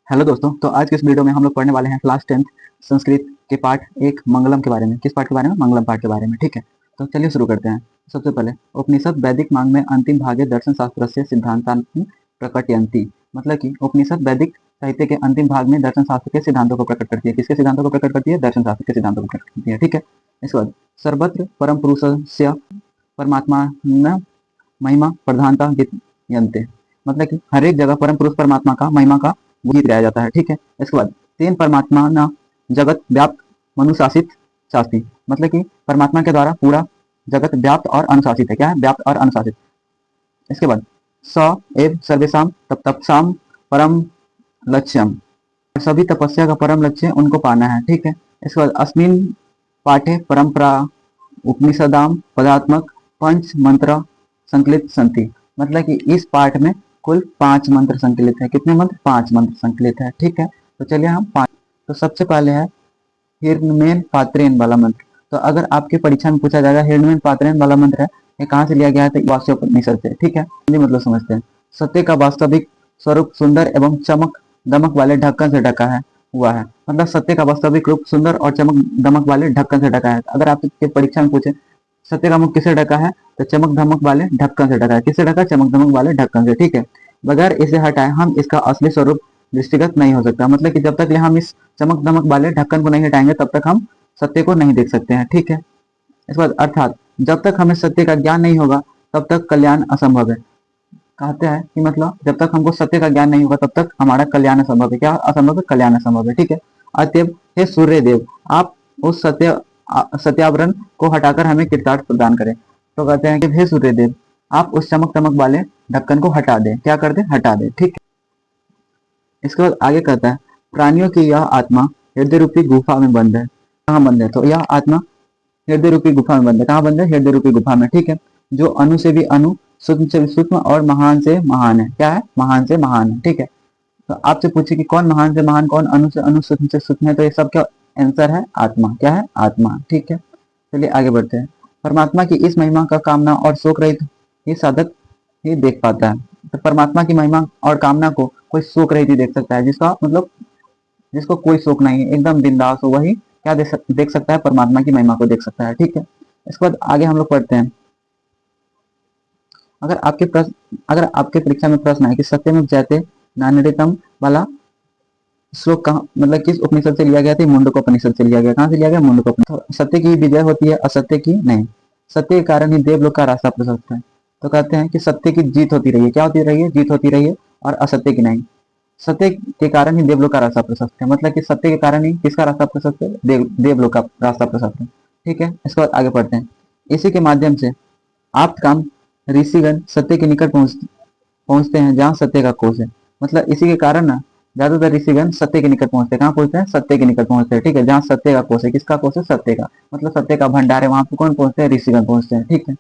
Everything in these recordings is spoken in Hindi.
हेलो दोस्तों, तो आज के इस वीडियो में हम लोग पढ़ने वाले हैं क्लास 10th संस्कृत के पाठ एक मंगलम के बारे में। किस पाठ के बारे में? मंगलम पाठ के बारे में। ठीक है, तो चलिए शुरू करते हैं। सबसे पहले उपनिषद वैदिक मांग में अंतिम भागे दर्शन शास्त्र से सिद्धांतानि प्रकटयन्ति। मतलब कि उपनिषद वैदिक साहित्य के अंतिम भाग में दर्शन शास्त्र के सिद्धांतों को प्रकट करती है। किसके सिद्धांतों को प्रकट करती है? दर्शन शास्त्र के सिद्धांतों को प्रकट करती है। ठीक है, इसके बाद सर्वत्र परम पुरुषस्य परमात्मा महिमा प्रधानता विद्यन्ते। मतलब कि हर एक जगह परम पुरुष परमात्मा का महिमा का गीत गाया जाता है। ठीक है, इसके बाद तीन परमात्मा न जगत व्याप्त मनुशासित शास्त्री। मतलब कि परमात्मा के द्वारा पूरा जगत व्याप्त और अनुशासित है। क्या है? व्याप्त और अनुशासित। इसके बाद स एव सर्वेशम तपसाम परम लक्ष्यम। सभी तपस्या का परम लक्ष्य उनको पाना है। ठीक है, इसके बाद अस्मिन पाठे परंपरा उपनिषदाम पदात्मक पंच मंत्र संकलित संति। मतलब कि इस पाठ में कुल 5 मंत्र संकलित है। कितने मंत्र? 5 मंत्र संकलित है। ठीक है, तो चलिए हम 5। तो सबसे पहले है हिरण्यमेन पात्रेन वाला मंत्र। तो अगर आपके परीक्षा में पूछा जाएगा हिरण्यमेन पात्रेन वाला मंत्र है, ये कहाँ से लिया गया है? तो वाक्योपनिषद से। ठीक है, मतलब समझते हैं। सत्य का वास्तविक स्वरूप सुंदर एवं चमक दमक वाले ढक्कन से ढका है हुआ है। मतलब सत्य का वास्तविक रूप सुंदर और चमक दमक वाले ढक्कन से ढका है। अगर आपके परीक्षा में पूछे सत्य का मुख किससे ढका है, तो चमक धमक वाले ढक्कन से ढका है। किससे ढका? चमक धमक वाले ढक्कन से। ठीक है, बगैर इसे हटाए हम इसका असली स्वरूप दृष्टिगत नहीं हो सकता। मतलब कि जब तक हम इस चमक दमक वाले ढक्कन को नहीं हटाएंगे तब तक हम सत्य को नहीं देख सकते हैं। ठीक है, इसके बाद अर्थात जब तक हमें सत्य का ज्ञान नहीं होगा तब तक कल्याण असंभव है। कहते हैं कि मतलब जब तक हमको सत्य का ज्ञान नहीं होगा तब तक हमारा कल्याण असंभव है। क्या असंभव है? कल्याण असंभव है। ठीक है, अतएव हे सूर्य देव, आप उस सत्यावरण को हटाकर हमें कृतार्थ प्रदान करें। तो कहते हैं कि हे सूर्य देव, आप उस चमक दमक वाले ढक्कन को हटा दें। क्या कर दें? हटा दें। ठीक है, इसके बाद आगे कहता है प्राणियों की यह आत्मा हृदय रूपी गुफा में बंद है। कहाँ बंद है? तो यह आत्मा हृदय रूपी गुफा में बंद है। कहाँ बंद है? हृदय रूपी गुफा में। ठीक है, जो अणु से भी अणु, सूक्ष्म से भी सूक्ष्म और महान से महान है। क्या है? महान से महान है। ठीक है, तो आपसे पूछे कि कौन महान से महान, कौन अणु से अणु, सूक्ष्म से सूक्ष्म है, तो ये सब क्या आंसर है? आत्मा। क्या है? आत्मा। ठीक है, चलिए आगे बढ़ते हैं। परमात्मा की इस महिमा का कामना और शोक रहित ही साधक ही देख पाता है। तो परमात्मा की महिमा और कामना को कोई शोक रहित ही देख सकता है। जिसका मतलब जिसको कोई शोक नहीं है, एकदम बिंदास हो, वही क्या देख सकता है? परमात्मा की महिमा को देख सकता है। ठीक है, इसके बाद आगे हम लोग पढ़ते हैं। अगर आपके परीक्षा में प्रश्न है कि सत्यमेव जयते नान्यतम वाला श्लोक कहाँ, मतलब किस उपनिषद से लिया गया था? मुंडकोपनिषद से लिया गया। कहाँ से लिया गया? मुंडकोपनिषद। सत्य की विजय होती है, असत्य की नहीं। सत्य के कारण ही देवलोक का रास्ता प्रशस्त है। तो कहते हैं कि सत्य की जीत होती रही है। क्या होती रही है? जीत होती रही है, और असत्य की नहीं। सत्य के कारण ही देवलोक का रास्ता प्रशस्त है। मतलब कि सत्य के कारण ही किसका रास्ता प्रशस्त है? देवलोक का रास्ता प्रशस्त है। ठीक है, इसके बाद आगे पढ़ते हैं। इसी के माध्यम से आप काम ऋषिगण सत्य के निकट पहुंचते हैं जहाँ सत्य का कोश है। मतलब इसी के कारण ना ज्यादातर ऋषिगण सत्य के निकट पहुंचते हैं। कहाँ पहुंचते हैं? सत्य के निकट पहुंचते हैं। ठीक है, जहाँ सत्य का कोश है। किसका कोश है? सत्य का। मतलब सत्य का भंडार है, वहां पे कौन पहुंचते हैं? ऋषिगण पहुंचते हैं। ठीक है,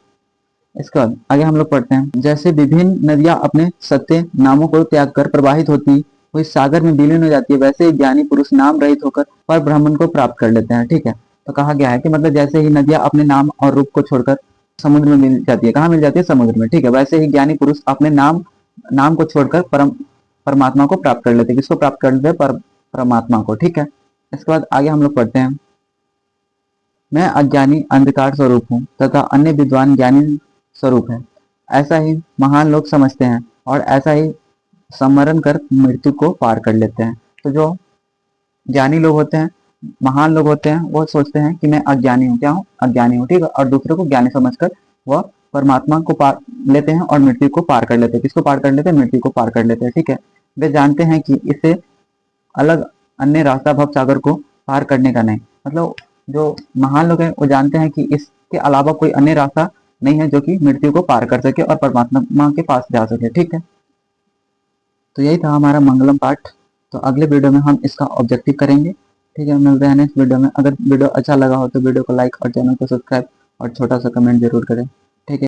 इसके बाद आगे हम लोग पढ़ते हैं। जैसे विभिन्न नदियां अपने सत्य नामों को त्याग कर प्रवाहित होती हुई सागर में विलीन हो जाती है, वैसे ही ज्ञानी पुरुष नाम रहित होकर पर ब्राह्मण को प्राप्त कर लेते हैं। ठीक है, तो कहा गया है कि मतलब जैसे ही नदियां अपने नाम और रूप को छोड़कर समुद्र में मिल जाती है। कहाँ मिल जाती है? समुद्र में। ठीक है, वैसे ही ज्ञानी पुरुष अपने नाम को छोड़कर परमात्मा को प्राप्त कर लेते हैं। किसको प्राप्त कर लेते हैं? परमात्मा को। ठीक है, इसके बाद आगे हम लोग पढ़ते हैं। मैं अज्ञानी अंधकार स्वरूप हूँ तथा अन्य विद्वान ज्ञानी स्वरूप है, ऐसा ही महान लोग समझते हैं और ऐसा ही स्मरण कर मृत्यु को पार कर लेते हैं। तो जो ज्ञानी लोग होते हैं, महान लोग होते हैं, वो सोचते हैं कि मैं अज्ञानी हूँ। क्या हूँ? अज्ञानी हूँ। ठीक है, और दूसरे को ज्ञानी समझकर वह परमात्मा को पार लेते हैं और मृत्यु को पार कर लेते हैं। किसको पार कर लेते हैं? मृत्यु को पार कर लेते हैं। ठीक है, वे जानते हैं कि इससे अलग अन्य रास्ता भव सागर को पार करने का नहीं। मतलब जो महान लोग हैं वो जानते हैं कि इसके अलावा कोई अन्य रास्ता नहीं है जो कि मृत्यु को पार कर सके और परमात्मा के पास जा सके। ठीक है, तो यही था हमारा मंगलम पाठ। तो अगले वीडियो में हम इसका ऑब्जेक्टिव करेंगे। ठीक है, मिलते हैं नेक्स्ट वीडियो में। अगर वीडियो अच्छा लगा हो तो वीडियो को लाइक और चैनल को सब्सक्राइब और छोटा सा कमेंट जरूर करें।